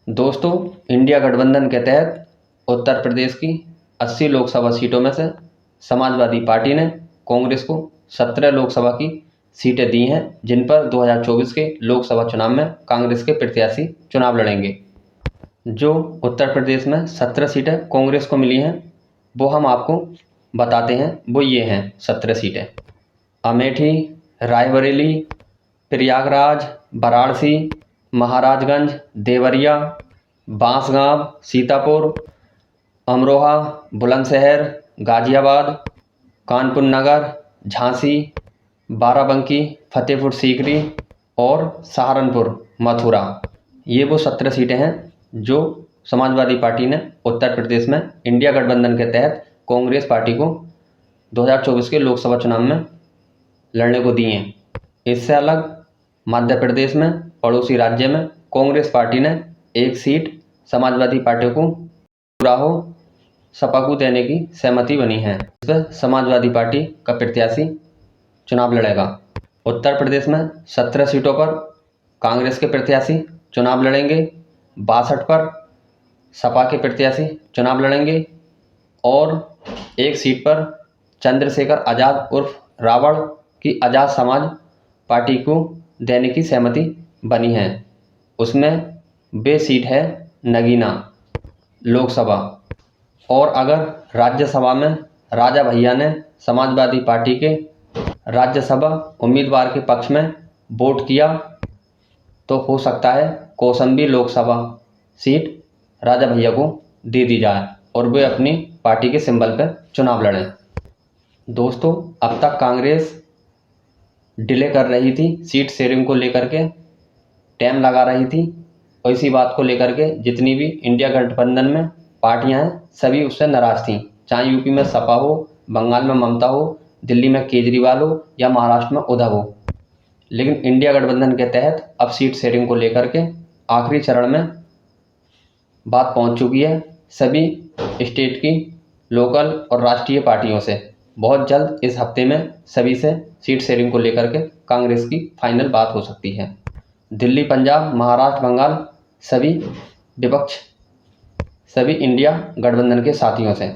दोस्तों, इंडिया गठबंधन के तहत उत्तर प्रदेश की 80 लोकसभा सीटों में से समाजवादी पार्टी ने कांग्रेस को 17 लोकसभा की सीटें दी हैं, जिन पर 2024 के लोकसभा चुनाव में कांग्रेस के प्रत्याशी चुनाव लड़ेंगे। जो उत्तर प्रदेश में 17 सीटें कांग्रेस को मिली हैं, वो हम आपको बताते हैं। वो ये हैं 17 सीटें: अमेठी, रायबरेली, प्रयागराज, वाराणसी, महाराजगंज, देवरिया, बांसगांव, सीतापुर, अमरोहा, बुलंदशहर, गाजियाबाद, कानपुर नगर, झांसी, बाराबंकी, फतेहपुर सीकरी और सहारनपुर, मथुरा। ये वो 17 सीटें हैं जो समाजवादी पार्टी ने उत्तर प्रदेश में इंडिया गठबंधन के तहत कांग्रेस पार्टी को 2024 के लोकसभा चुनाव में लड़ने को दी हैं। इससे अलग मध्य प्रदेश में, पड़ोसी राज्य में, कांग्रेस पार्टी ने एक सीट समाजवादी पार्टी को राहो सपा को देने की सहमति बनी है। इस पर समाजवादी पार्टी का प्रत्याशी चुनाव लड़ेगा। उत्तर प्रदेश में 17 सीटों पर कांग्रेस के प्रत्याशी चुनाव लड़ेंगे, 62 पर सपा के प्रत्याशी चुनाव लड़ेंगे और एक सीट पर चंद्रशेखर आज़ाद उर्फ रावण की आज़ाद समाज पार्टी को देने की सहमति बनी है। उसमें वे सीट है नगीना लोकसभा। और अगर राज्यसभा में राजा भैया ने समाजवादी पार्टी के राज्यसभा उम्मीदवार के पक्ष में वोट किया तो हो सकता है कौशाम्बी लोकसभा सीट राजा भैया को दे दी जाए और वे अपनी पार्टी के सिंबल पर चुनाव लड़ें। दोस्तों, अब तक कांग्रेस डिले कर रही थी सीट शेयरिंग को लेकर के, टाइम लगा रही थी, और इसी बात को लेकर के जितनी भी इंडिया गठबंधन में पार्टियां हैं सभी उससे नाराज थीं। चाहे यूपी में सपा हो, बंगाल में ममता हो, दिल्ली में केजरीवाल हो या महाराष्ट्र में उद्धव हो। लेकिन इंडिया गठबंधन के तहत अब सीट शेयरिंग को लेकर के आखिरी चरण में बात पहुंच चुकी है सभी स्टेट की लोकल और राष्ट्रीय पार्टियों से। बहुत जल्द इस हफ्ते में सभी से सीट शेयरिंग को लेकर के कांग्रेस की फाइनल बात हो सकती है। दिल्ली, पंजाब, महाराष्ट्र, बंगाल सभी विपक्ष सभी इंडिया गठबंधन के साथियों से